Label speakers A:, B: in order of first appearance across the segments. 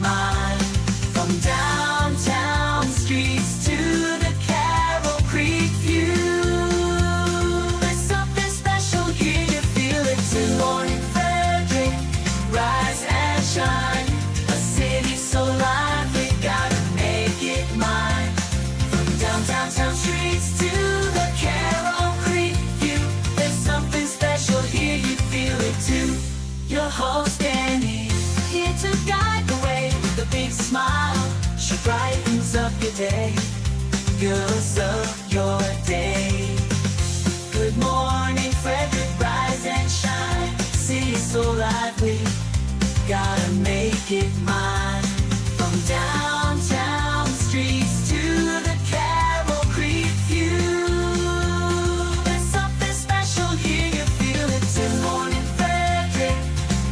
A: mine. From downtown streets to the Carroll Creek view. There's something special here, you feel it too. Good morning, Frederick, rise and shine. A city so lively, gotta make it mine. From downtown streets to the Carroll Creek view. There's something special here, you feel it too. Your host Dani, here to guide the way with a big smile. She brightens up your day, girls of your day. Good morning, Frederick, rise and shine. City so lively, gotta make it mine. From downtown streets to the Carroll Creek view. There's something special here, you feel it too. Good morning, Frederick,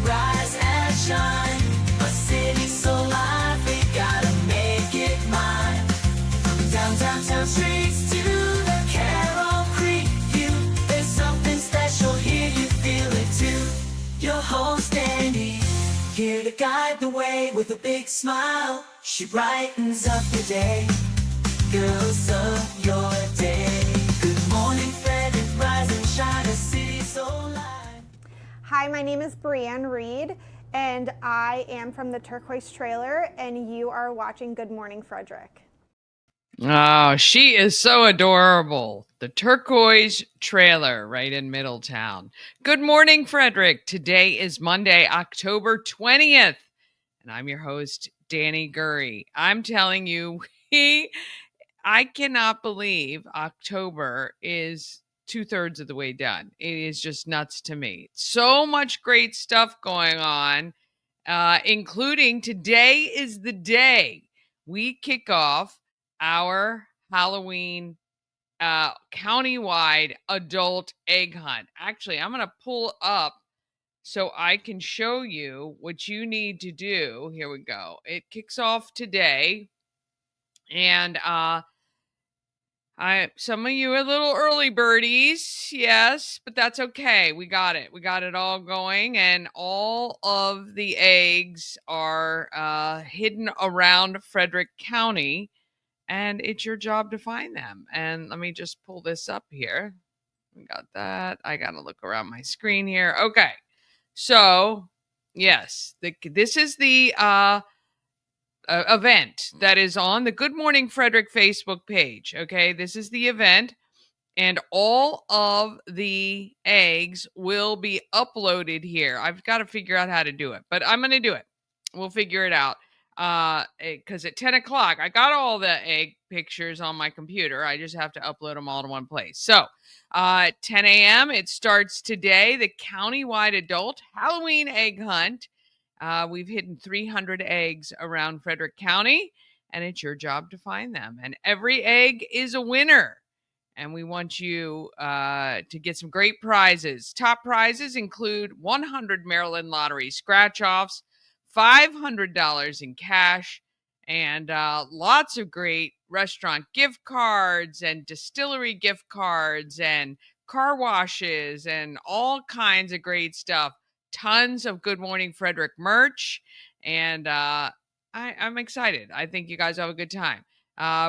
A: rise and shine. A city so lively, gotta make it mine. From downtown streets to the Carroll Creek view. There's something special here, you feel it too. Your host Dani, here to guide the way with a big smile. She brightens up your day, girls of your day. Good morning, Frederick, rise and shine. A city so live.
B: Hi, my name is Brianne Reed, and I am from the Turquoise Trailer, and you are watching Good Morning Frederick.
C: Oh, she is so adorable. The Turquoise Trailer right in Middletown. Good morning, Frederick. Today is Monday, October 20th, and I'm your host, Dani Gurrie. I'm telling you, I cannot believe October is 2/3 of the way done. It is just nuts to me. So much great stuff going on, including today is the day we kick off our Halloween countywide adult egg hunt. Actually, I'm going to pull up so I can show you what you need to do. Here we go. It kicks off today. And some of you are little early birdies, yes, but that's okay. We got it. We got it all going, and all of the eggs are hidden around Frederick County, and it's your job to find them. And let me just pull this up here. We got that. I got to look around my screen here. Okay. So, yes, this is the event that is on the Good Morning Frederick Facebook page. Okay, this is the event, and all of the eggs will be uploaded here. I've got to figure out how to do it, but I'm going to do it. We'll figure it out. Because at 10 o'clock, I got all the egg pictures on my computer. I just have to upload them all to one place. So, 10 a.m., it starts today, the countywide adult Halloween egg hunt. We've hidden 300 eggs around Frederick County, and it's your job to find them. And every egg is a winner. And we want you to get some great prizes. Top prizes include 100 Maryland Lottery scratch-offs, $500 in cash, and lots of great restaurant gift cards and distillery gift cards and car washes and all kinds of great stuff. Tons of Good Morning Frederick merch, and I'm excited. I think you guys have a good time.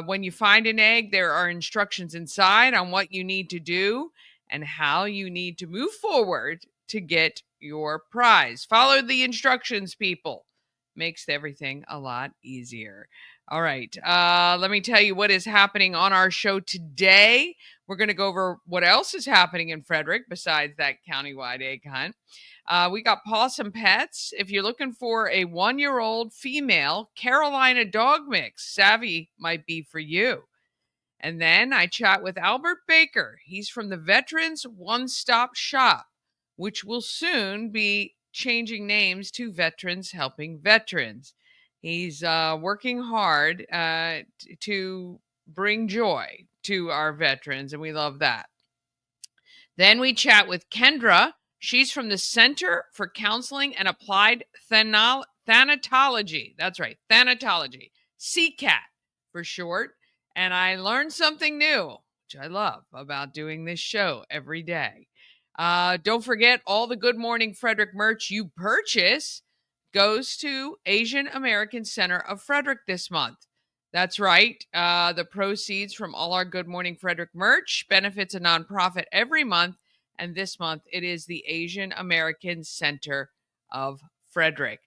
C: When you find an egg, there are instructions inside on what you need to do and how you need to move forward to get your prize. Follow the instructions, people. Makes everything a lot easier. All right. Let me tell you what is happening on our show today. We're going to go over what else is happening in Frederick besides that countywide egg hunt. We got Pawsome Pets. If you're looking for a 1-year-old female Carolina dog mix, Savvy might be for you. And then I chat with Albert Baker. He's from the Veterans One Stop Shop, which will soon be changing names to Veterans Helping Veterans. He's working hard to bring joy to our veterans, and we love that. Then we chat with Kendra. She's from the Center for Counseling and Applied Thanatology. That's right, Thanatology. CCAT for short. And I learned something new, which I love about doing this show every day. Don't forget all the Good Morning Frederick merch you purchase goes to Asian American Center of Frederick this month. That's right. The proceeds from all our Good Morning Frederick merch benefits a nonprofit every month. And this month, it is the Asian American Center of Frederick.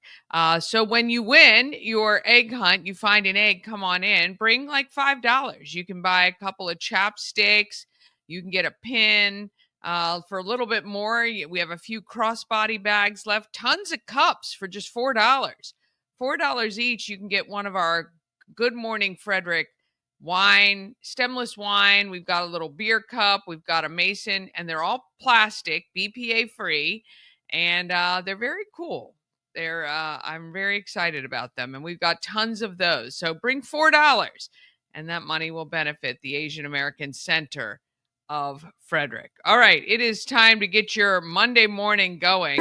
C: So when you win your egg hunt, you find an egg, come on in, bring like $5. You can buy a couple of chapsticks. You can get a pin. For a little bit more, we have a few crossbody bags left. Tons of cups for just $4. $4 each. You can get one of our Good Morning Frederick wine, stemless wine. We've got a little beer cup. We've got a mason, and they're all plastic, BPA free, and they're very cool. I'm very excited about them, and we've got tons of those. So bring $4, and that money will benefit the Asian American Center of Frederick. All right, it is time to get your Monday morning going.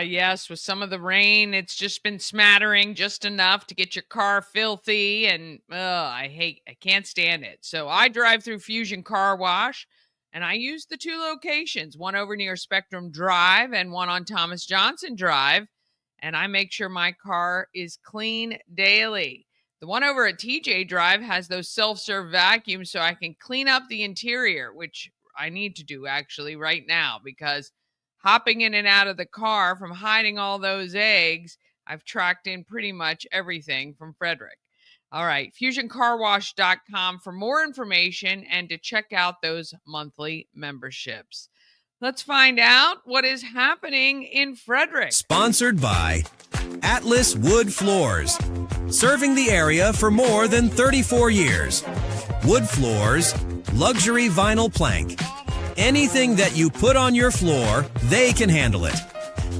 C: Yes, with some of the rain, it's just been smattering just enough to get your car filthy, and I can't stand it. So I drive through Fusion Car Wash, and I use the two locations, one over near Spectrum Drive and one on Thomas Johnson Drive, and I make sure my car is clean daily. The one over at TJ Drive has those self-serve vacuums, so I can clean up the interior, which I need to do actually right now, because hopping in and out of the car from hiding all those eggs, I've tracked in pretty much everything from Frederick. All right, fusioncarwash.com for more information and to check out those monthly memberships. Let's find out what is happening in Frederick.
D: Sponsored by Atlas Wood Floors, serving the area for more than 34 years. Wood floors, luxury vinyl plank. Anything that you put on your floor, they can handle it.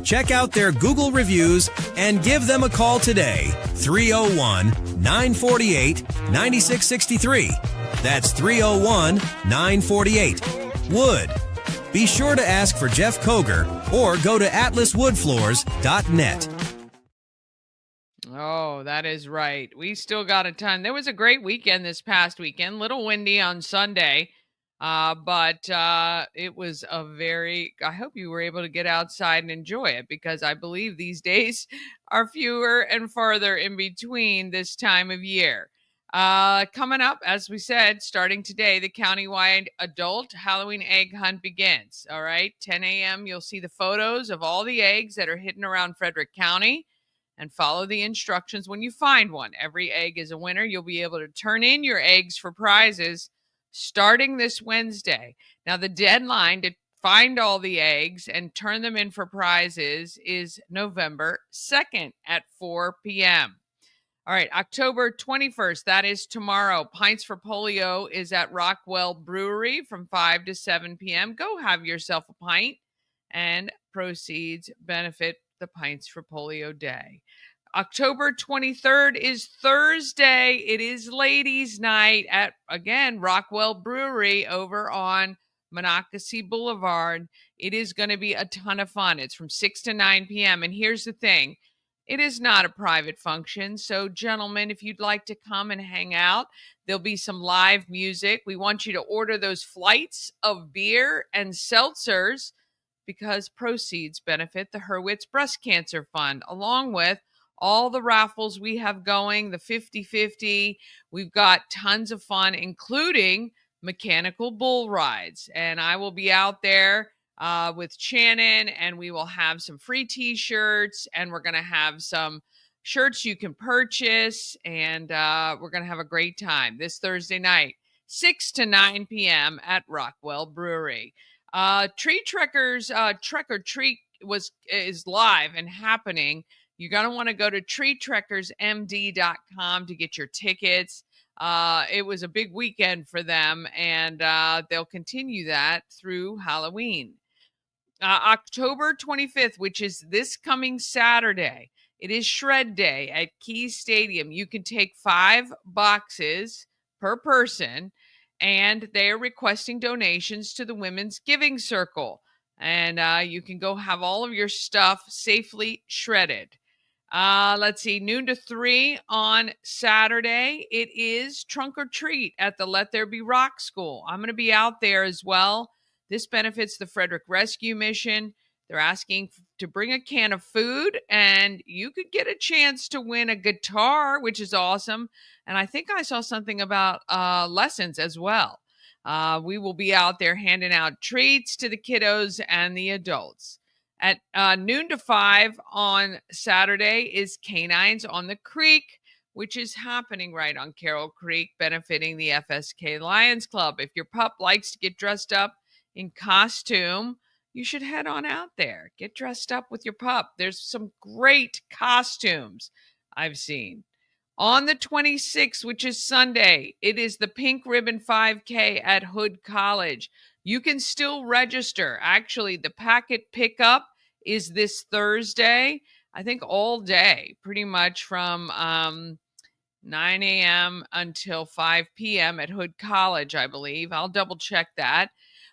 D: Check out their Google reviews and give them a call today. 301-948-9663. That's 301-948. Wood. Be sure to ask for Jeff Koger or go to atlaswoodfloors.net.
C: Oh, that is right. We still got a ton. There was a great weekend this past weekend. Little windy on Sunday. But it was I hope you were able to get outside and enjoy it, because I believe these days are fewer and farther in between this time of year. Coming up, as we said, starting today, the countywide adult Halloween egg hunt begins. All right, 10 a.m. You'll see the photos of all the eggs that are hidden around Frederick County, and follow the instructions when you find one. Every egg is a winner. You'll be able to turn in your eggs for prizes starting this Wednesday. Now, the deadline to find all the eggs and turn them in for prizes is November 2nd at 4 p.m. All right, October 21st, that is tomorrow. Pints for Polio is at Rockwell Brewery from 5 to 7 p.m. Go have yourself a pint, and proceeds benefit the Pints for Polio Day. October 23rd is Thursday. It is ladies' night at, again, Rockwell Brewery over on Monocacy Boulevard. It is going to be a ton of fun. It's from 6 to 9 p.m. And here's the thing. It is not a private function. So, gentlemen, if you'd like to come and hang out, there'll be some live music. We want you to order those flights of beer and seltzers, because proceeds benefit the Hurwitz Breast Cancer Fund, along with all the raffles we have going, the 50-50. We've got tons of fun, including mechanical bull rides. And I will be out there with Shannon, and we will have some free t-shirts, and we're going to have some shirts you can purchase, and we're going to have a great time this Thursday night, 6 to 9 p.m. at Rockwell Brewery. Tree Trekkers Trek or Treat is live and happening. You're going to want to go to treetrekkersmd.com to get your tickets. It was a big weekend for them, and they'll continue that through Halloween. October 25th, which is this coming Saturday, it is Shred Day at Key Stadium. You can take 5 boxes per person, and they are requesting donations to the Women's Giving Circle. And you can go have all of your stuff safely shredded. Let's see, noon to 3 on Saturday. It is Trunk or Treat at the Let There Be Rock School. I'm going to be out there as well. This benefits the Frederick Rescue Mission. They're asking to bring a can of food, and you could get a chance to win a guitar, which is awesome. And I think I saw something about lessons as well. We will be out there handing out treats to the kiddos and the adults. At noon to 5 on Saturday is Canines on the Creek, which is happening right on Carroll Creek, benefiting the FSK Lions Club. If your pup likes to get dressed up in costume, you should head on out there. Get dressed up with your pup. There's some great costumes I've seen. On the 26th, which is Sunday, it is the Pink Ribbon 5K at Hood College. You can still register. Actually, the packet pickup is this Thursday, I think all day, pretty much from 9 a.m. until 5 p.m. at Hood College, I believe. I'll double check that.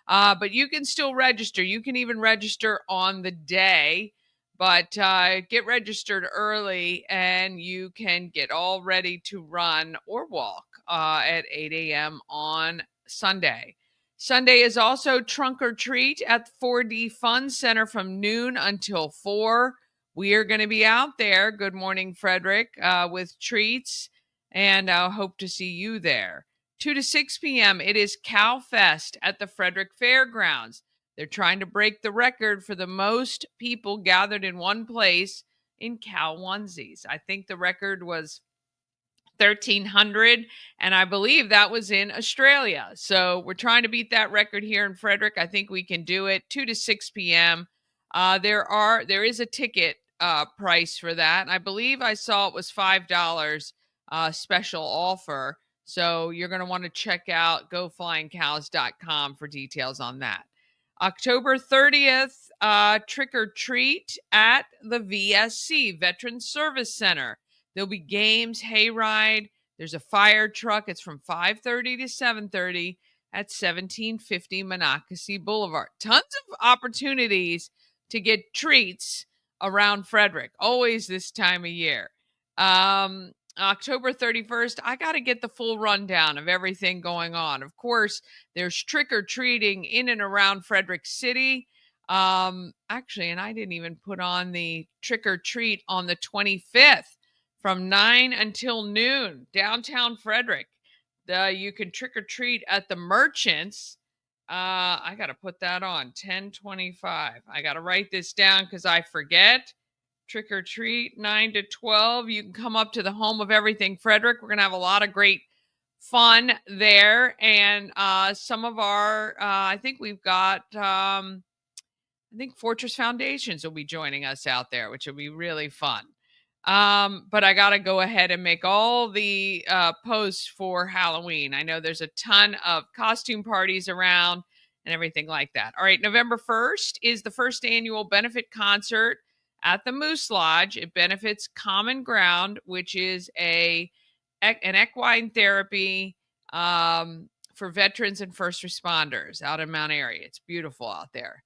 C: But you can still register. You can even register on the day, but get registered early and you can get all ready to run or walk at 8 a.m. on Sunday. Sunday is also Trunk or Treat at 4D Fun Center from noon until 4. We are going to be out there, Good Morning Frederick, with treats, and I hope to see you there. 2 to 6 p.m., it is Cow Fest at the Frederick Fairgrounds. They're trying to break the record for the most people gathered in one place in cow onesies. I think the record was 1,300, and I believe that was in Australia. So we're trying to beat that record here in Frederick. I think we can do it. 2 to 6 p.m. There is a ticket price for that. And I believe I saw it was $5 special offer. So you're going to want to check out goflyingcows.com for details on that. October 30th, Trick or Treat at the VSC, Veterans Service Center. There'll be games, hayride. There's a fire truck. It's from 5:30 to 7:30 at 1750 Monocacy Boulevard. Tons of opportunities to get treats around Frederick, always this time of year. October 31st, I got to get the full rundown of everything going on. Of course, there's trick-or-treating in and around Frederick City. Actually, and I didn't even put on the trick-or-treat on the 25th from 9 until noon, downtown Frederick. You can trick-or-treat at the Merchants. I got to put that on, 10:25. I got to write this down because I forget. Trick or treat, 9 to 12. You can come up to the home of everything Frederick. We're going to have a lot of great fun there. And some of our, I think we've got, I think Fortress Foundations will be joining us out there, which will be really fun. But I got to go ahead and make all the posts for Halloween. I know there's a ton of costume parties around and everything like that. All right, November 1st is the first annual benefit concert at the Moose Lodge. It benefits Common Ground, which is an equine therapy for veterans and first responders out in Mount Airy. It's beautiful out there.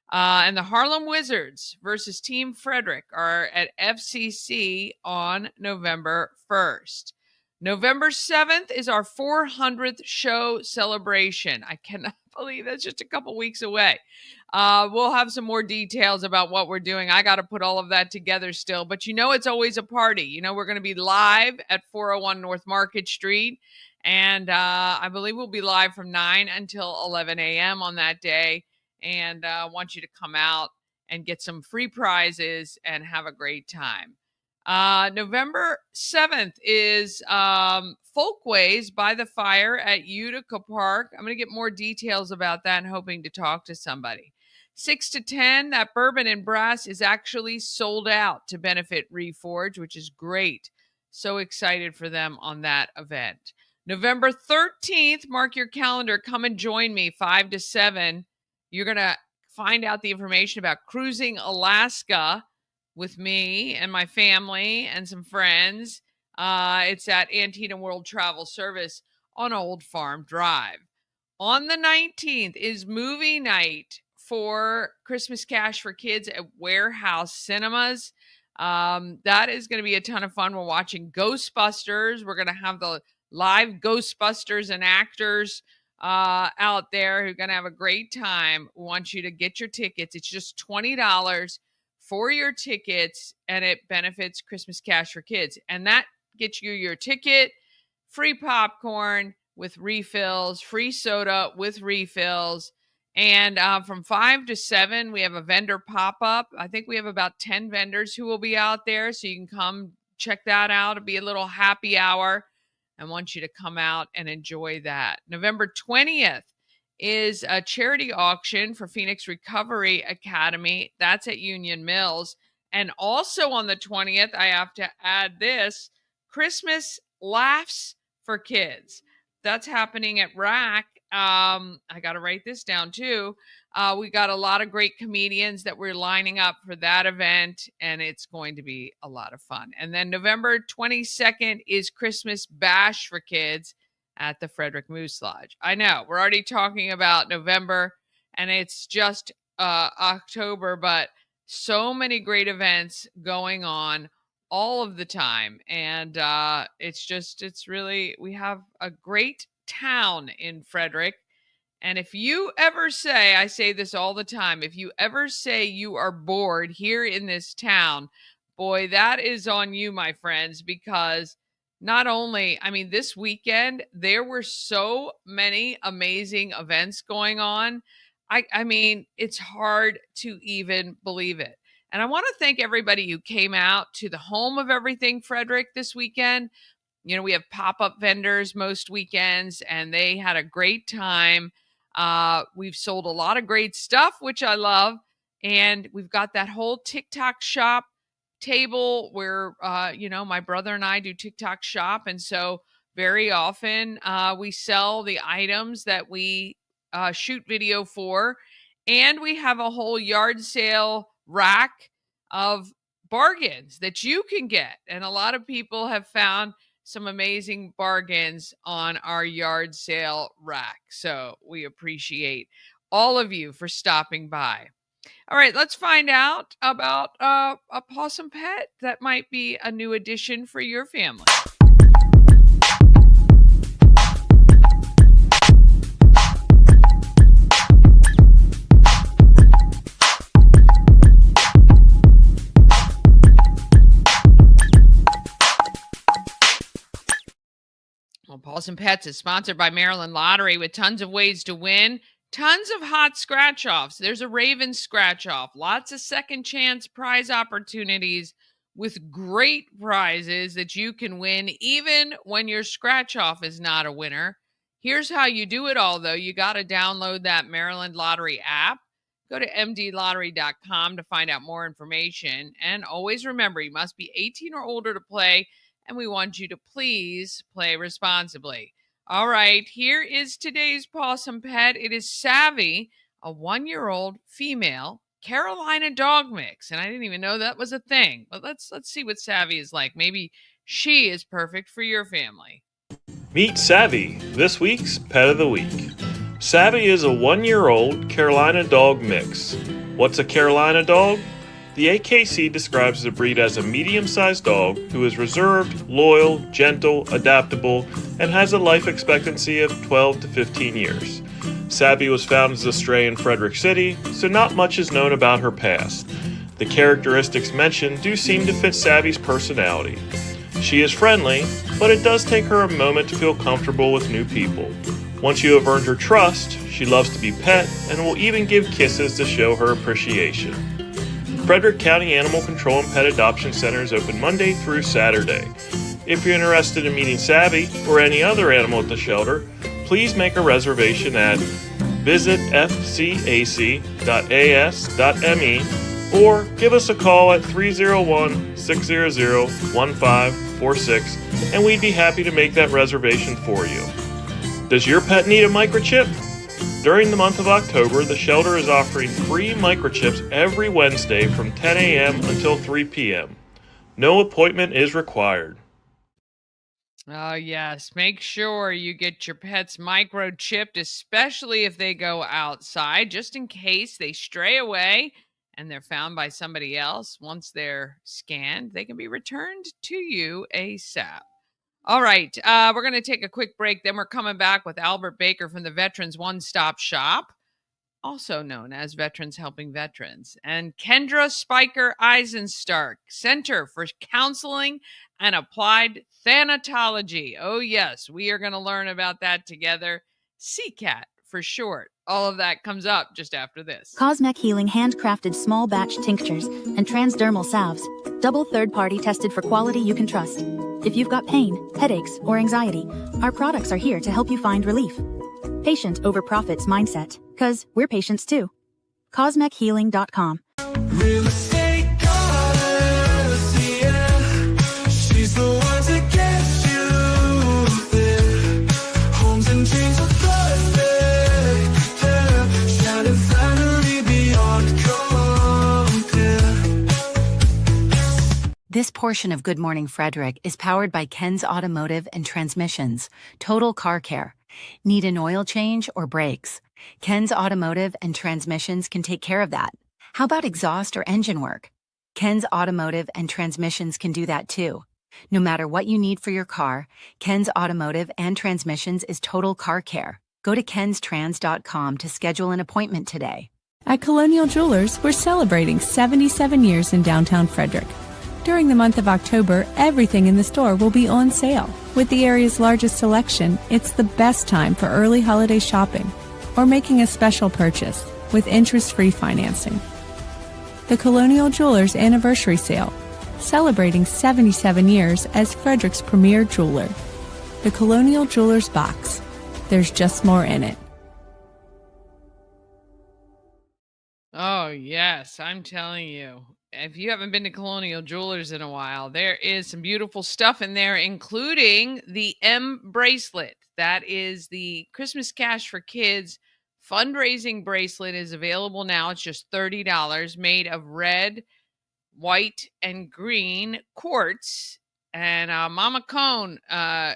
C: And the Harlem Wizards versus Team Frederick are at FCC on November 1st. November 7th is our 400th show celebration. I cannot believe that's just a couple weeks away. We'll have some more details about what we're doing. I got to put all of that together still, but you know it's always a party. You know we're going to be live at 401 North Market Street, and I believe we'll be live from 9 until 11 a.m. on that day, and I want you to come out and get some free prizes and have a great time. November 7th is Folkways by the Fire at Utica Park. I'm going to get more details about that and hoping to talk to somebody. 6 to 10, that Bourbon and Brass is actually sold out to benefit Reforge, which is great. So excited for them on that event. November 13th, mark your calendar. Come and join me 5 to 7. You're going to find out the information about cruising Alaska with me and my family and some friends. It's at Antietam World Travel Service on Old Farm Drive. On the 19th is movie night for Christmas Cash for Kids at Warehouse Cinemas. That is going to be a ton of fun. We're watching Ghostbusters. We're going to have the live Ghostbusters and actors out there who are going to have a great time. We want you to get your tickets. It's just $20 for your tickets, and it benefits Christmas Cash for Kids. And that gets you your ticket, free popcorn with refills, free soda with refills. And from 5 to 7, we have a vendor pop-up. I think we have about 10 vendors who will be out there, so you can come check that out. It'll be a little happy hour. I want you to come out and enjoy that. November 20th is a charity auction for Phoenix Recovery Academy. That's at Union Mills. And also on the 20th, I have to add this, Christmas Laughs for Kids. That's happening at RAC. I got to write this down too. We got a lot of great comedians that we're lining up for that event, and it's going to be a lot of fun. And then November 22nd is Christmas Bash for Kids at the Frederick Moose Lodge. I know we're already talking about November, and it's just October, but so many great events going on all of the time. And it's really, we have a great town in Frederick. And if you ever say, I say this all the time, if you ever say you are bored here in this town, boy, that is on you, my friends, because not only, I mean, this weekend, there were so many amazing events going on. I mean, it's hard to even believe it. And I want to thank everybody who came out to the Home of Everything Frederick this weekend. You know, we have pop-up vendors most weekends, and they had a great time. We've sold a lot of great stuff, which I love. And we've got that whole TikTok shop table where, my brother and I do TikTok shop. And so very often we sell the items that we shoot video for. And we have a whole yard sale rack of bargains that you can get. And a lot of people have found some amazing bargains on our yard sale rack. So we appreciate all of you for stopping by. All right, let's find out about a possum pet that might be a new addition for your family. Pawsome Pets is sponsored by Maryland Lottery with tons of ways to win, tons of hot scratch-offs. There's a Raven scratch-off, lots of second chance prize opportunities with great prizes that you can win even when your scratch-off is not a winner. Here's how you do it all, though. You got to download that Maryland Lottery app. Go to mdlottery.com to find out more information. And always remember, you must be 18 or older to play, and we want you to please play responsibly. All right, here is today's possum pet. It is Savvy, a 1-year-old female Carolina dog mix. And I didn't even know that was a thing. But let's see what Savvy is like. Maybe she is perfect for your family.
E: Meet Savvy, this week's Pet of the Week. Savvy is a 1-year-old Carolina dog mix. What's a Carolina dog? The AKC describes the breed as a medium-sized dog who is reserved, loyal, gentle, adaptable, and has a life expectancy of 12 to 15 years. Savvy was found as a stray in Frederick City, so not much is known about her past. The characteristics mentioned do seem to fit Savvy's personality. She is friendly, but it does take her a moment to feel comfortable with new people. Once you have earned her trust, she loves to be pet and will even give kisses to show her appreciation. Frederick County Animal Control and Pet Adoption Center is open Monday through Saturday. If you're interested in meeting Savvy or any other animal at the shelter, please make a reservation at visitfcac.as.me or give us a call at 301-600-1546 and we'd be happy to make that reservation for you. Does your pet need a microchip? During the month of October, the shelter is offering free microchips every Wednesday from 10 a.m. until 3 p.m. No appointment is required.
C: Oh, yes. Make sure you get your pets microchipped, especially if they go outside, just in case they stray away and they're found by somebody else. Once they're scanned, they can be returned to you ASAP. All right. We're going to take a quick break. Then we're coming back with Albert Baker from the Veterans One Stop Shop, also known as Veterans Helping Veterans, and Kendra Speicher-Eisenstark, Center for Counseling and Applied Thanatology. Oh, yes, we are going to learn about that together. CCAT for short. All of that comes up just after this.
F: Cosmec Healing handcrafted small batch tinctures and transdermal salves, double third-party tested for quality you can trust. If you've got pain, headaches, or anxiety, our products are here to help you find relief. Patient over profits mindset, 'cause we're patients too. CosmecHealing.com.
A: Real estate goddess, yeah. She's the one to get you there. Homes and dreams are perfect, yeah. Shining finally beyond compare.
G: This portion of Good Morning Frederick is powered by Ken's Automotive and Transmissions, Total Car Care. Need an oil change or brakes? Ken's Automotive and Transmissions can take care of that. How about exhaust or engine work? Ken's Automotive and Transmissions can do that too. No matter what you need for your car, Ken's Automotive and Transmissions is Total Car Care. Go to kenstrans.com to schedule an appointment today.
H: At Colonial Jewelers, we're celebrating 77 years in downtown Frederick. During the month of October, everything in the store will be on sale. With the area's largest selection, it's the best time for early holiday shopping or making a special purchase with interest-free financing. The Colonial Jewelers Anniversary Sale, celebrating 77 years as Frederick's premier jeweler. The Colonial Jewelers Box. There's just more in it.
C: Oh, yes, I'm telling you. If you haven't been to Colonial Jewelers in a while, there is some beautiful stuff in there, including the M bracelet. That is the Christmas Cash for Kids fundraising bracelet is available now. It's just $30, made of red, white, and green quartz. And Mama Cone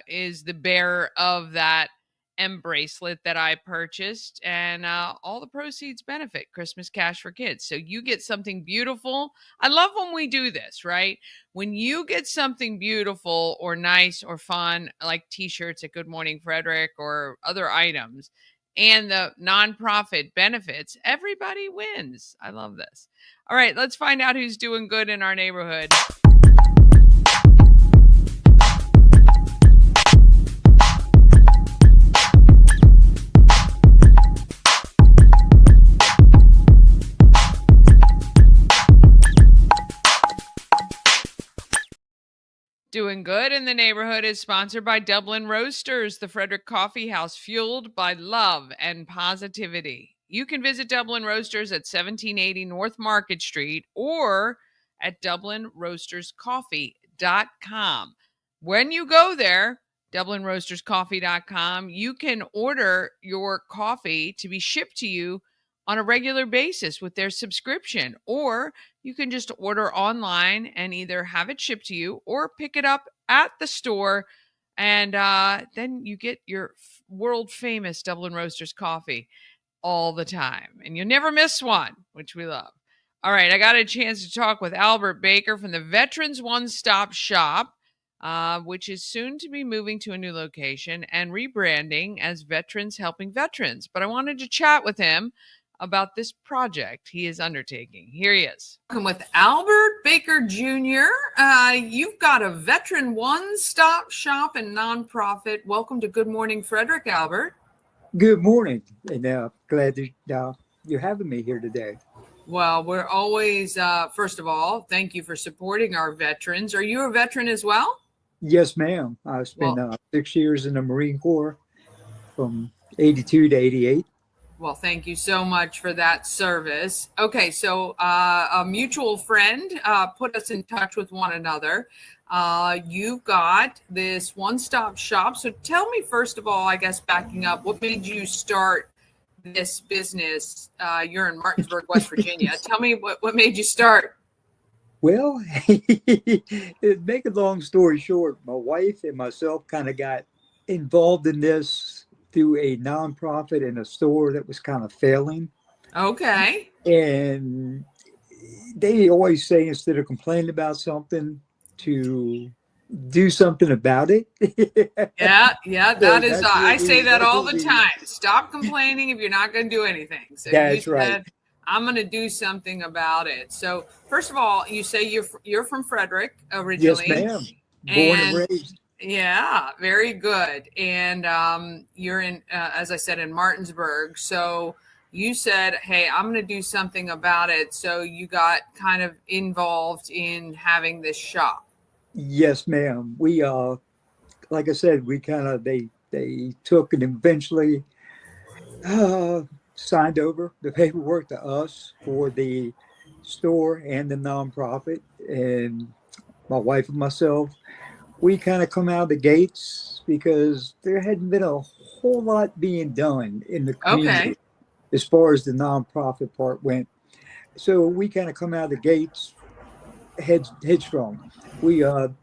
C: is the bearer of that M bracelet that I purchased, and all the proceeds benefit Christmas Cash for Kids. So you get something beautiful. I love when we do this, right? When you get something beautiful or nice or fun, like t-shirts at Good Morning Frederick or other items, and the nonprofit benefits, everybody wins. I love this. All right, let's find out who's doing good in our neighborhood. Doing Good in the Neighborhood is sponsored by Dublin Roasters, the Frederick Coffee House, fueled by love and positivity. You can visit Dublin Roasters at 1780 North Market Street or at DublinRoastersCoffee.com. When you go there, DublinRoastersCoffee.com, you can order your coffee to be shipped to you on a regular basis with their subscription, or you can just order online and either have it shipped to you or pick it up at the store, and then you get your world famous Dublin Roasters coffee all the time, and you'll never miss one, which we love. All right, I got a chance to talk with Albert Baker from the Veterans One Stop Shop, which is soon to be moving to a new location and rebranding as Veterans Helping Veterans. But I wanted to chat with him about this project he is undertaking. Here he is. Welcome with Albert Baker Jr. You've got a veteran one-stop shop and nonprofit. Welcome to Good Morning Frederick, Albert.
I: Good morning, and glad that you're having me here today.
C: Well, we're always, first of all, thank you for supporting our veterans. Are you a veteran as well?
I: Yes, ma'am. I spent 6 years in the Marine Corps from 82 to 88.
C: Well, thank you so much for that service. Okay, so a mutual friend put us in touch with one another. You've got this one-stop shop. So tell me, first of all, I guess backing up, what made you start this business? You're in Martinsburg, West Virginia. Tell me what made you start.
I: Well, make a long story short, my wife and myself kind of got involved in this through a nonprofit in a store that was kind of failing.
C: Okay.
I: And they always say, instead of complaining about something, to do something about it.
C: Yeah, that is,
I: that's
C: I
I: what
C: say that all the
I: we-
C: time. Stop complaining if you're not going to do anything. So
I: That's
C: you
I: right.
C: said, I'm going to do something about it. So first of all, you say you're from Frederick
I: Yes,
C: originally.
I: ma'am. Born and raised.
C: Yeah, very good. And you're in, as I said, in Martinsburg. So you said, hey, I'm going to do something about it. So you got kind of involved in having this shop.
I: Yes, ma'am. We like I said, we kind of they took and eventually signed over the paperwork to us for the store and the nonprofit. And my wife and myself, we kind of come out of the gates because there hadn't been a whole lot being done in the community as far as the nonprofit part went. So we kind of come out of the gates headstrong. We the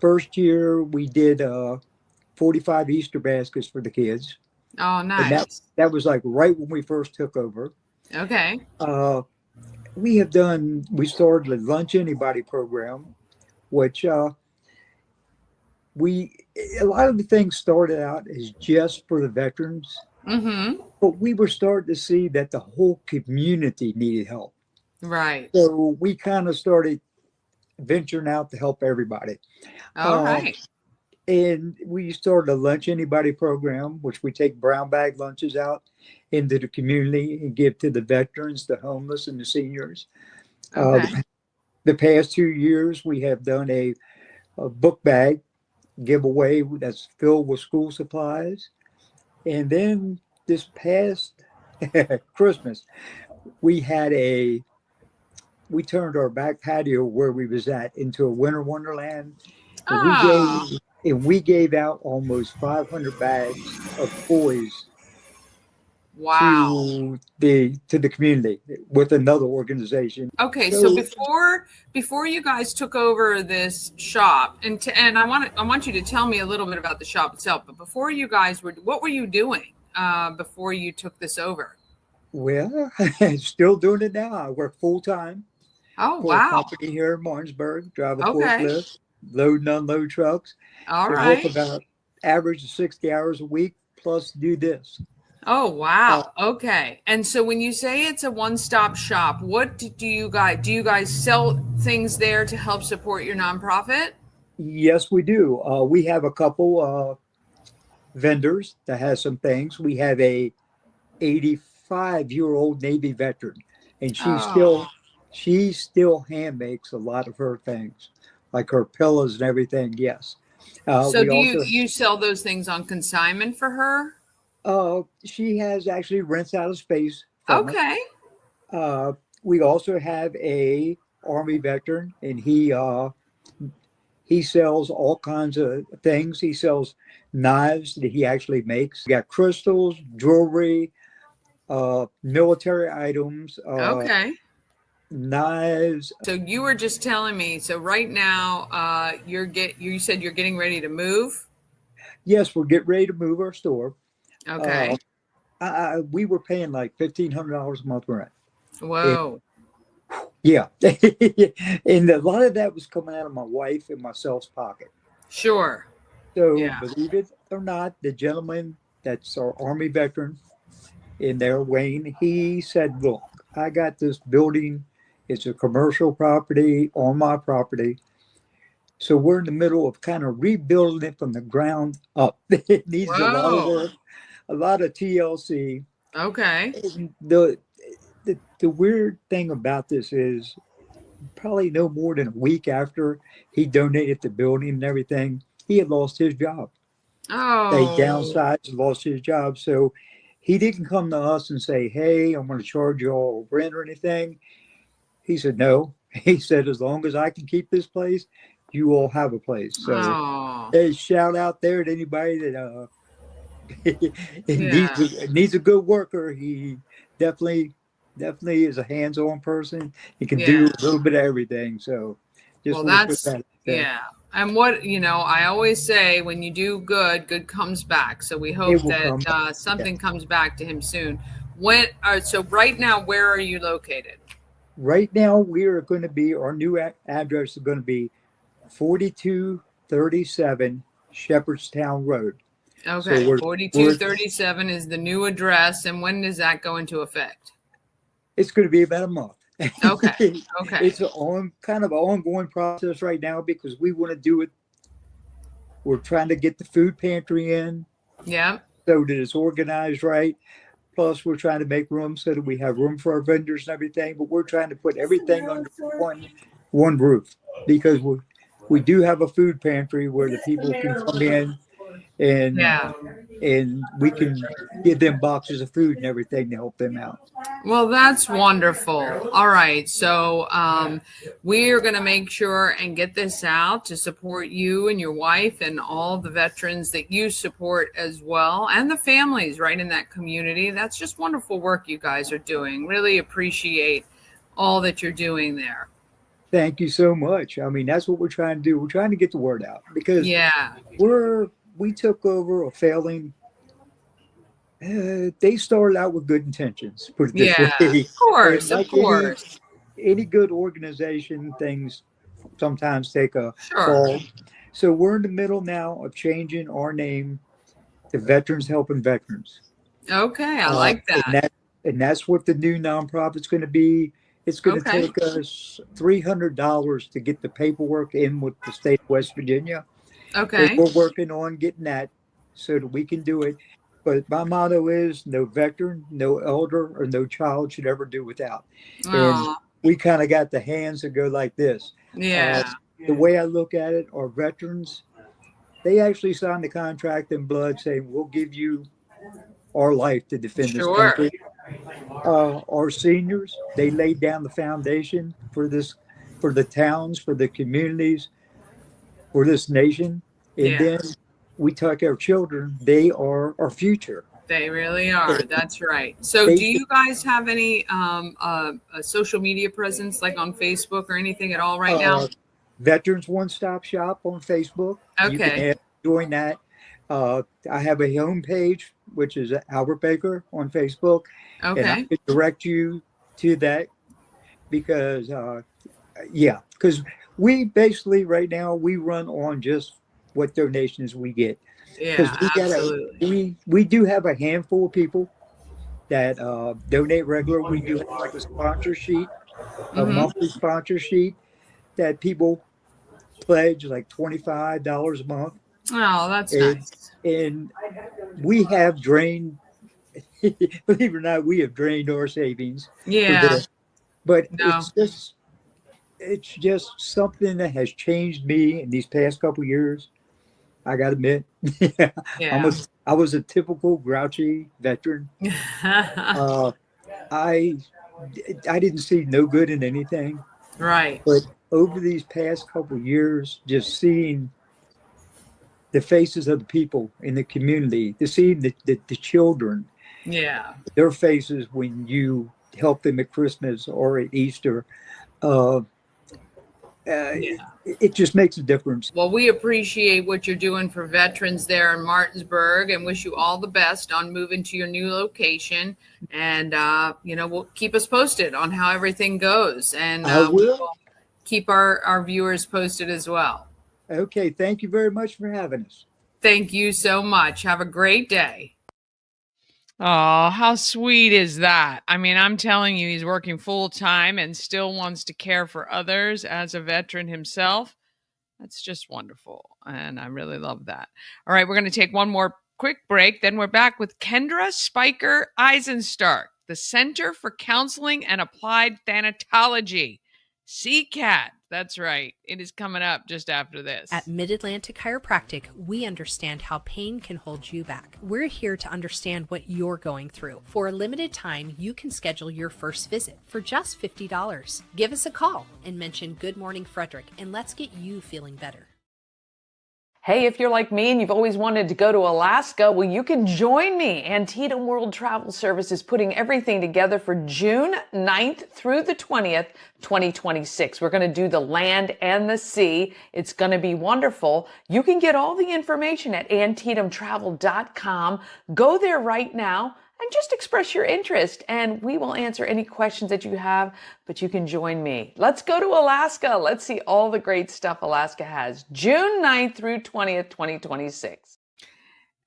I: first year we did 45 Easter baskets for the kids.
C: Oh,
I: And
C: nice.
I: that was like right when we first took over.
C: Okay.
I: We started a Lunch Anybody program, which a lot of the things started out as just for the veterans, but we were starting to see that the whole community needed help.
C: Right.
I: So we kind of started venturing out to help everybody.
C: All right.
I: And we started a Lunch Anybody program, which we take brown bag lunches out into the community and give to the veterans, the homeless, and the seniors.
C: Okay.
I: The past 2 years, we have done a book bag giveaway that's filled with school supplies. And then this past Christmas, we turned our back patio where we was at into a winter wonderland. And we gave out almost 500 bags of toys
C: Wow.
I: to the community with another organization.
C: Okay, so before you guys took over this shop, and I want you to tell me a little bit about the shop itself. But before you guys what were you doing before you took this over?
I: Well, still doing it now. I work full time.
C: Oh,
I: For a
C: wow.
I: company here in Martinsburg, drive a
C: Okay.
I: forklift, load and unload trucks.
C: All
I: We
C: right.
I: work about average of 60 hours a week, plus do this.
C: Oh, wow. Okay. And so when you say it's a one-stop shop, what do you guys sell things there to help support your nonprofit?
I: Yes, we do. We have a couple vendors that has some things. We have a 85-year-old Navy veteran, and she still hand makes a lot of her things, like her pillows and everything. Yes.
C: So do you sell those things on consignment for her?
I: She has actually rents out of space. from us.
C: Okay.
I: We also have a Army veteran, and he sells all kinds of things. He sells knives that he actually makes. We got crystals, jewelry, military items,
C: Okay.
I: knives.
C: So you were just telling me, so right now, you said you're getting ready to move?
I: Yes, we're getting ready to move our store.
C: Okay.
I: We were paying like $1,500 a month rent.
C: Whoa.
I: Yeah. And a lot of that was coming out of my wife and myself's pocket.
C: Sure.
I: So
C: Yeah.
I: believe it or not, the gentleman that's our Army veteran in there, Wayne, he said, look, I got this building. It's a commercial property on my property. So we're in the middle of kind of rebuilding it from the ground up. It needs a lot of work, a lot of TLC.
C: Okay.
I: And the weird thing about this is probably no more than a week after he donated the building and everything, he had lost his job. They
C: Oh.
I: downsized, lost his job. So he didn't come to us and say, "Hey, I'm going to charge you all rent or anything." He said, "No." He said, "As long as I can keep this place, you all have a place." So,
C: Oh,
I: hey, shout out there to anybody that it
C: yeah.
I: needs a good worker. He definitely is a hands-on person. He can do
C: Yeah.
I: a little bit of everything. So, just
C: Well,
I: want to put
C: that's,
I: that out there.
C: yeah. And what, I always say when you do good, good comes back. So we hope
I: It will
C: that
I: come. Yeah.
C: something comes back to him soon. So right now, where are you located?
I: Right now, we are going to be, our new address is going to be 4237 Shepherdstown Road. So
C: Okay.
I: we're
C: 4237 is the new address. And when does that go into effect?
I: it's going to be about a month.
C: Okay. Okay.
I: It's kind of an ongoing process right now because we want to do it. We're trying to get the food pantry in
C: Yeah.
I: so that it's organized right. Plus, we're trying to make room so that we have room for our vendors and everything. But we're trying to put everything under one roof because we do have a food pantry where the people can come in and
C: Yeah.
I: we can give them boxes of food and everything to help them out.
C: Well, that's wonderful. All right. So we are going to make sure and get this out to support you and your wife and all the veterans that you support as well, and the families right in that community. That's just wonderful work you guys are doing. Really appreciate all that you're doing there.
I: Thank you so much. I mean, that's what we're trying to do. We're trying to get the word out because
C: Yeah.
I: we took over a failing. They started out with good intentions, put it this
C: Yeah.
I: way.
C: Of course.
I: And
C: Of
I: like
C: course.
I: any good organization, things sometimes take a
C: Sure.
I: fall. So we're in the middle now of changing our name to Veterans Helping Veterans.
C: Okay. I like that.
I: And that's what the new nonprofit's going to be. It's going to
C: Okay.
I: take us $300 to get the paperwork in with the state of West Virginia. And
C: Okay.
I: we're working on getting that so that we can do it. But my motto is no veteran, no elder, or no child should ever do without. And
C: Oh,
I: we kind of got the hands that go like this.
C: yeah.
I: The way I look at it, our veterans, they actually signed the contract in blood saying, we'll give you our life to defend this
C: Sure.
I: country. Our seniors, they laid down the foundation for this, for the towns, for the communities, for this nation. And
C: Yeah.
I: then we took our children, they are our future.
C: They really are. That's right. So do you guys have any social media presence like on Facebook or anything at all right now?
I: Veterans One Stop Shop on Facebook. You
C: Okay.
I: can join that. I have a homepage, which is Albert Baker on Facebook. And I
C: Okay.
I: could direct you to that because, because we basically right now, we run on just what donations we get. Because
C: Yeah, absolutely.
I: we do have a handful of people that donate regular. We do have like a sponsor sheet, a
C: Hmm.
I: monthly sponsor sheet that people pledge like $25 a month.
C: Oh, that's
I: And,
C: nice.
I: and we have drained, believe it or not, we have drained our savings for
C: Yeah.
I: this. But
C: No.
I: it's just something that has changed me in these past couple years. I got to admit,
C: Yeah.
I: I was a typical grouchy veteran. I didn't see no good in anything.
C: Right.
I: But over these past couple years, just seeing the faces of the people in the community, to see the children,
C: Yeah.
I: their faces when you help them at Christmas or at Easter, it just makes a difference.
C: Well, we appreciate what you're doing for veterans there in Martinsburg and wish you all the best on moving to your new location. And, we'll keep us posted on how everything goes. And
I: I will.
C: we'll keep our viewers posted as well.
I: Okay, thank you very much for having us.
C: Thank you so much. Have a great day. Oh, how sweet is that? I mean, I'm telling you, he's working full time and still wants to care for others as a veteran himself. That's just wonderful. And I really love that. All right, we're going to take one more quick break. Then we're back with Kendra Speicher-Eisenstark, the Center for Counseling and Applied Thanatology, CCAT, That's right. It is coming up just after this.
J: At Mid-Atlantic Chiropractic, we understand how pain can hold you back. We're here to understand what you're going through. For a limited time, you can schedule your first visit for just $50. Give us a call and mention Good Morning Frederick, and let's get you feeling better.
K: Hey, if you're like me and you've always wanted to go to Alaska, well, you can join me. Antietam World Travel Service is putting everything together for June 9th through the 20th, 2026. We're going to do the land and the sea. It's going to be wonderful. You can get all the information at antietamtravel.com. Go there right now and just express your interest, and we will answer any questions that you have, but you can join me. Let's go to Alaska. Let's see all the great stuff Alaska has. June 9th through 20th, 2026.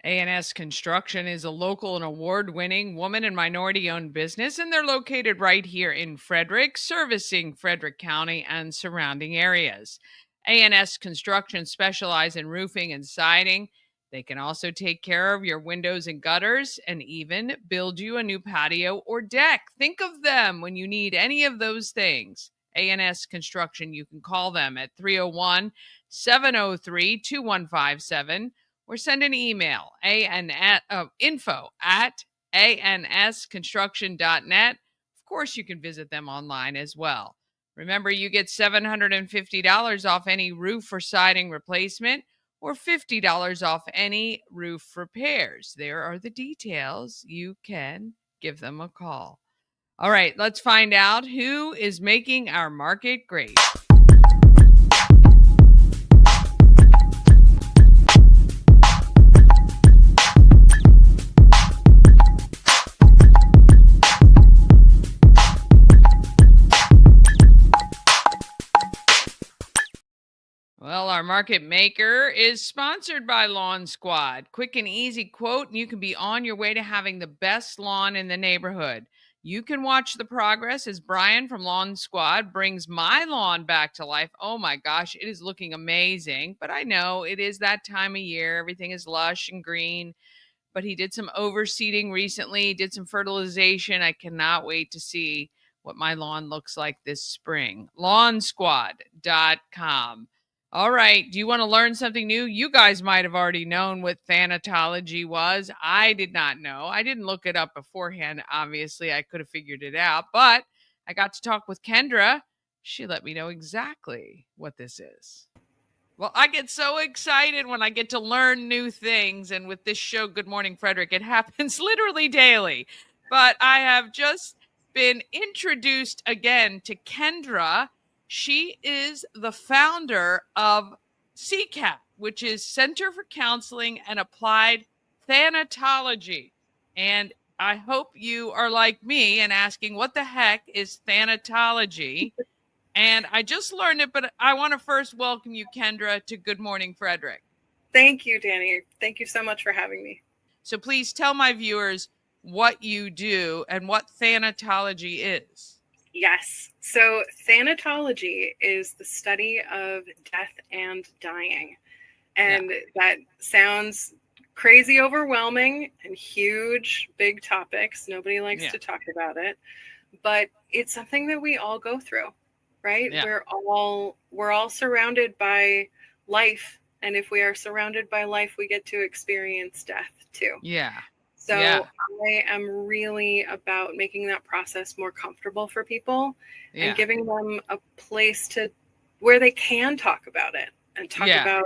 C: A&S Construction is a local and award-winning woman and minority-owned business, and they're located right here in Frederick, servicing Frederick County and surrounding areas. A&S Construction specializes in roofing and siding. They can also take care of your windows and gutters and even build you a new patio or deck. Think of them when you need any of those things. A&S Construction, you can call them at 301-703-2157 or send an email, info@ansconstruction.net. Of course, you can visit them online as well. Remember, you get $750 off any roof or siding replacement, or $50 off any roof repairs. There are the details. You can give them a call. All right, let's find out who is making our market great. Well, our market maker is sponsored by Lawn Squad. Quick and easy quote, and you can be on your way to having the best lawn in the neighborhood. You can watch the progress as Brian from Lawn Squad brings my lawn back to life. Oh my gosh, it is looking amazing. But I know it is that time of year. Everything is lush and green. But he did some overseeding recently, did some fertilization. I cannot wait to see what my lawn looks like this spring. Lawnsquad.com. All right. Do you want to learn something new? You guys might have already known what thanatology was. I did not know. I didn't look it up beforehand. Obviously, I could have figured it out, but I got to talk with Kendra. She let me know exactly what this is. Well, I get so excited when I get to learn new things. And with this show, Good Morning Frederick, it happens literally daily. But I have just been introduced again to Kendra. She is the founder of CCAT, which is Center for Counseling and Applied Thanatology. And I hope you are like me and asking, what the heck is thanatology? And I just learned it, but I want to first welcome you, Kendra, to Good Morning Frederick.
L: Thank you, Dani. Thank you so much for having me.
C: So please tell my viewers what you do and what thanatology is.
L: Yes. So thanatology is the study of death and dying. And that sounds crazy overwhelming and huge, big topics. Nobody likes to talk about it, but it's something that we all go through, right? Yeah. We're all surrounded by life. And if we are surrounded by life, we get to experience death too.
C: Yeah.
L: So I am really about making that process more comfortable for people and giving them a place to where they can talk about it and talk about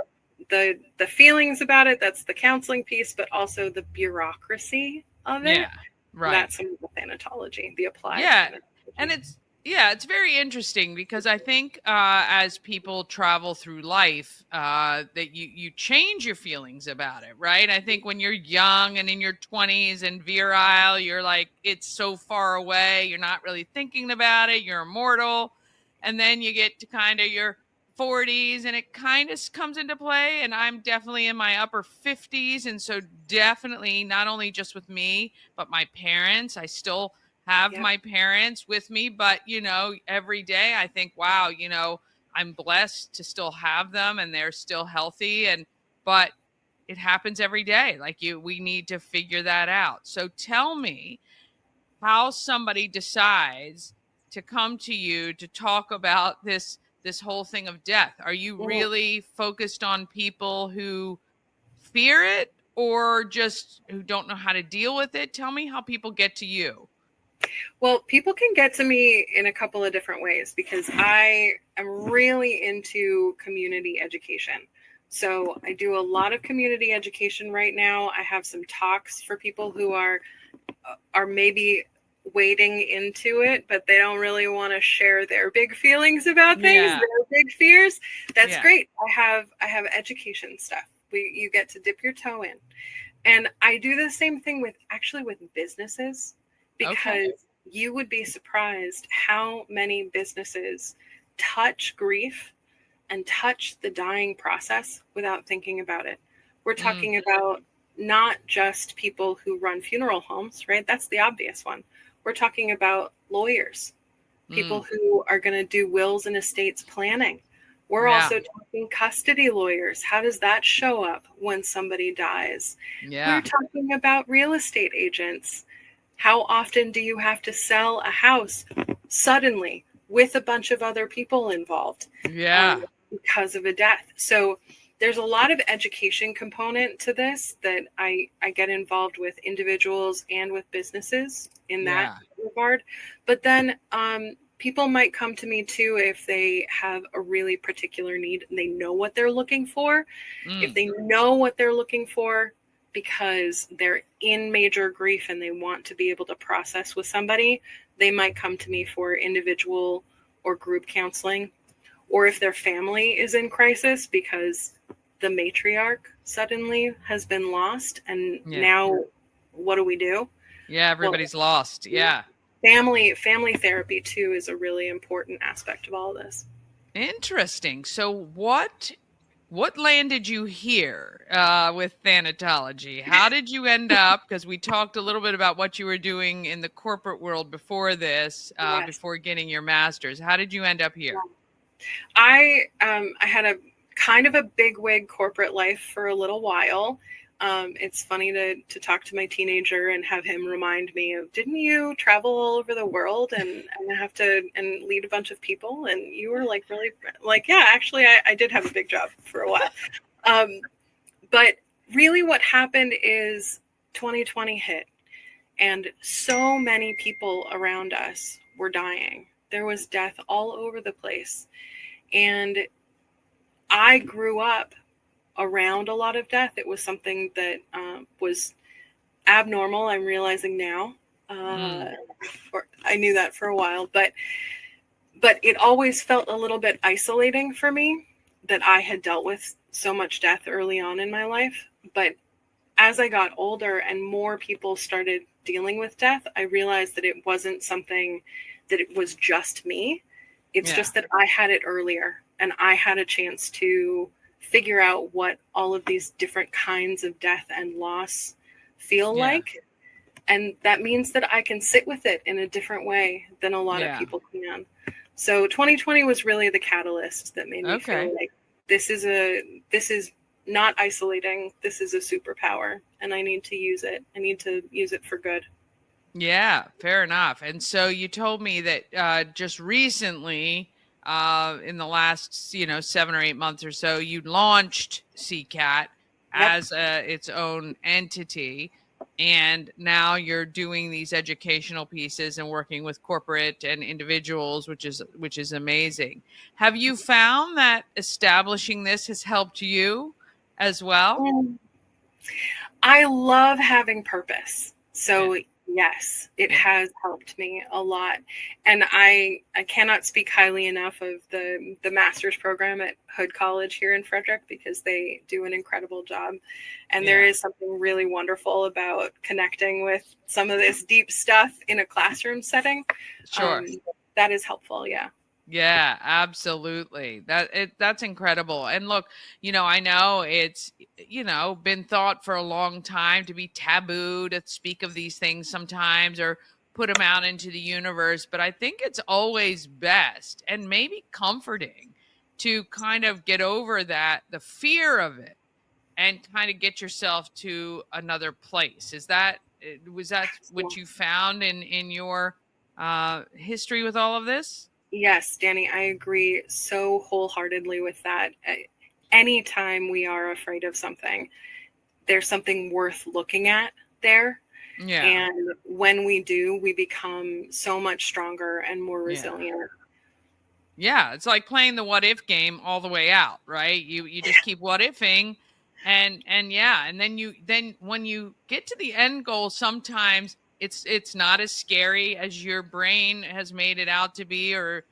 L: the feelings about it. That's the counseling piece, but also the bureaucracy of it. Yeah, right. That's some of the thanatology, the applied. Yeah,
C: and it's very interesting because I think as people travel through life, that you change your feelings about it, right? I think when you're young and in your 20s and virile, you're like, it's so far away. You're not really thinking about it. You're immortal. And then you get to kind of your 40s and it kind of comes into play. And I'm definitely in my upper 50s. And so definitely not only just with me, but my parents, I still have my parents with me, but every day I think, wow, I'm blessed to still have them and they're still healthy. But it happens every day. We need to figure that out. So tell me how somebody decides to come to you to talk about this this whole thing of death? Are you really focused on people who fear it or just who don't know how to deal with it? Tell me how people get to you.
L: Well, people can get to me in a couple of different ways because I am really into community education. So I do a lot of community education right now. I have some talks for people who are maybe wading into it, but they don't really want to share their big feelings about things, their big fears. That's great. I have education stuff. You get to dip your toe in. And I do the same thing with businesses, because you would be surprised how many businesses touch grief and touch the dying process without thinking about it. We're talking about not just people who run funeral homes, right? That's the obvious one. We're talking about lawyers, people who are going to do wills and estates planning. We're also talking custody lawyers. How does that show up when somebody dies? We're talking about real estate agents. How often do you have to sell a house suddenly with a bunch of other people involved? Because of a death. So there's a lot of education component to this that I get involved with individuals and with businesses in that regard. But then people might come to me too if they have a really particular need and they know what they're looking for. If they know what they're looking for because they're in major grief and they want to be able to process with somebody, they might come to me for individual or group counseling. Or if their family is in crisis because the matriarch suddenly has been lost and now what do we do?
C: Everybody's lost.
L: Family therapy too is a really important aspect of all of this.
C: Interesting. So what landed you here with thanatology? How did you end up? Because we talked a little bit about what you were doing in the corporate world before this, before getting your master's. How did you end up here?
L: I had a kind of a bigwig corporate life for a little while. It's funny to talk to my teenager and have him remind me of, didn't you travel all over the world and have to and lead a bunch of people? And you were like, really like, yeah, actually I did have a big job for a while. But really what happened is 2020 hit and so many people around us were dying. There was death all over the place. And I grew up around a lot of death. It was something that was abnormal. I'm realizing now, or I knew that for a while, but it always felt a little bit isolating for me that I had dealt with so much death early on in my life. But as I got older and more people started dealing with death, I realized that it wasn't something that it was just me. It's just that I had it earlier and I had a chance to figure out what all of these different kinds of death and loss feel like. And that means that I can sit with it in a different way than a lot of people can. So 2020 was really the catalyst that made me feel like this is not isolating. This is a superpower and I need to use it. I need to use it for good.
C: Yeah, fair enough. And so you told me that just recently, in the last 7 or 8 months or so, you launched CCAT as its own entity, and now you're doing these educational pieces and working with corporate and individuals, which is amazing. Have you found that establishing this has helped you as well?
L: I love having purpose. So yes, it has helped me a lot. And I cannot speak highly enough of the master's program at Hood College here in Frederick, because they do an incredible job. And there is something really wonderful about connecting with some of this deep stuff in a classroom setting.
C: Sure.
L: That is helpful. Yeah.
C: Yeah, absolutely. That's incredible. And look, I know it's, been thought for a long time to be taboo to speak of these things sometimes or put them out into the universe. But I think it's always best and maybe comforting to kind of get over the fear of it and kind of get yourself to another place. Was that what you found in your history with all of this?
L: Yes, Dani, I agree so wholeheartedly with that. Anytime we are afraid of something, there's something worth looking at there.
C: Yeah.
L: And when we do, we become so much stronger and more
C: Yeah.
L: resilient.
C: Yeah, it's like playing the what if game all the way out, right? You just keep what ifing, and yeah, and then when you get to the end goal, sometimes it's not as scary as your brain has made it out to be, or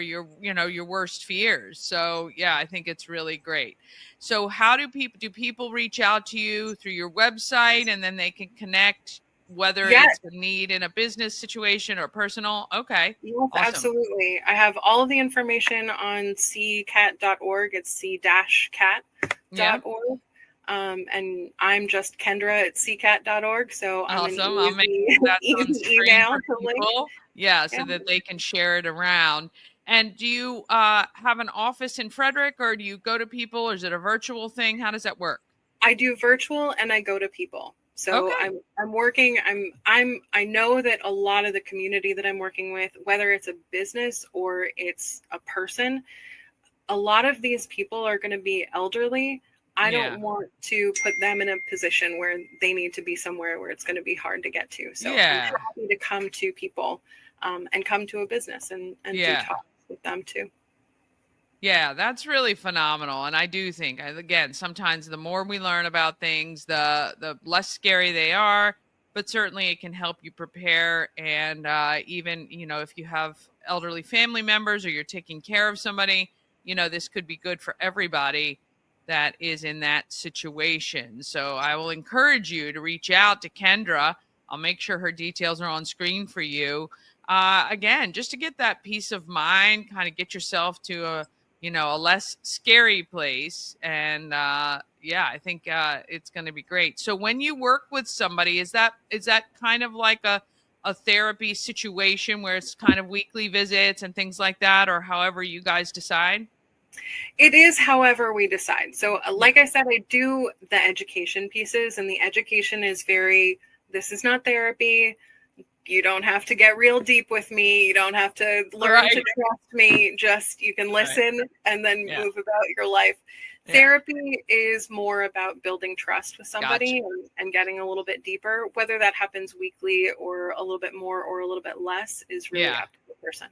C: your your worst fears. So yeah, I think it's really great. So how do people reach out to you through your website, and then they can connect, whether
L: Yes,
C: it's a need in a business situation or personal? Okay,
L: yes,
C: awesome.
L: absolutely. I have all of the information on ccat.org. It's c-cat.org.
C: Yeah.
L: And I'm just Kendra at ccat.org. So I'm an
C: Awesome. I'll make
L: easy,
C: sure that's on
L: easy
C: screen
L: email
C: for
L: to link.
C: people. Yeah, so
L: Yeah.
C: that they can share it around. And do you have an office in Frederick, or do you go to people, or is it a virtual thing? How does that work?
L: I do virtual and I go to people. So
C: Okay.
L: I'm working, I know that a lot of the community that I'm working with, whether it's a business or it's a person, a lot of these people are going to be elderly. I
C: Yeah.
L: don't want to put them in a position where they need to be somewhere where it's going to be hard to get to. So I'm
C: Yeah.
L: happy to come to people and come to a business and do
C: Yeah.
L: talks with them too.
C: Yeah, that's really phenomenal. And I do think, again, sometimes the more we learn about things, the less scary they are. But certainly, it can help you prepare. And even if you have elderly family members, or you're taking care of somebody, this could be good for everybody that is in that situation. So I will encourage you to reach out to Kendra. I'll make sure her details are on screen for you. Again, just to get that peace of mind, kind of get yourself to a less scary place. And yeah, I think it's going to be great. So when you work with somebody, is that kind of like a therapy situation where it's kind of weekly visits and things like that, or however you guys decide?
L: It is however we decide. So like I said, I do the education pieces, and the education is this is not therapy. You don't have to get real deep with me. You don't have to learn to trust me. Just you can listen and then move about your life.
C: Yeah.
L: Therapy is more about building trust with somebody
C: Gotcha.
L: and getting a little bit deeper. Whether that happens weekly or a little bit more or a little bit less is really up to the person.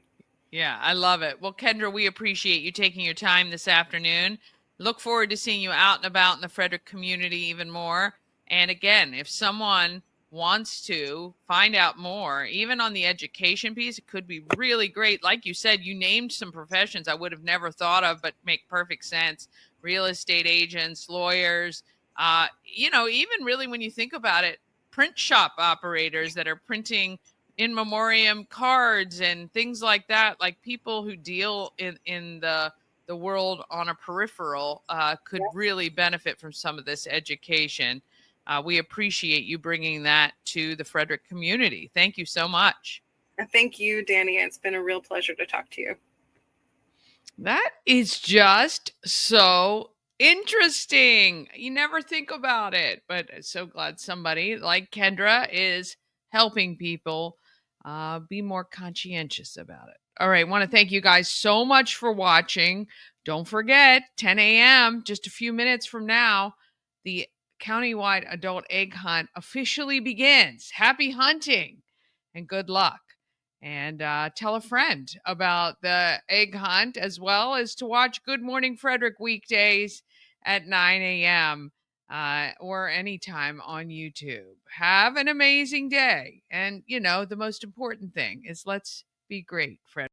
C: Yeah, I love it. Well, Kendra, we appreciate you taking your time this afternoon. Look forward to seeing you out and about in the Frederick community even more. And again, if someone wants to find out more, even on the education piece, it could be really great. Like you said, you named some professions I would have never thought of, but make perfect sense. Real estate agents, lawyers, even really when you think about it, print shop operators that are printing in memoriam cards and things like that, like people who deal in the world on a peripheral could really benefit from some of this education. We appreciate you bringing that to the Frederick community. Thank you so much.
L: Thank you, Dani. It's been a real pleasure to talk to you.
C: That is just so interesting. You never think about it, but I'm so glad somebody like Kendra is helping people be more conscientious about it. All right. Want to thank you guys so much for watching. Don't forget, 10 a.m., just a few minutes from now, the countywide adult egg hunt officially begins. Happy hunting and good luck. And tell a friend about the egg hunt, as well as to watch Good Morning Frederick weekdays at 9 a.m. Or anytime on YouTube. Have an amazing day. And, the most important thing is let's be great, Frederick.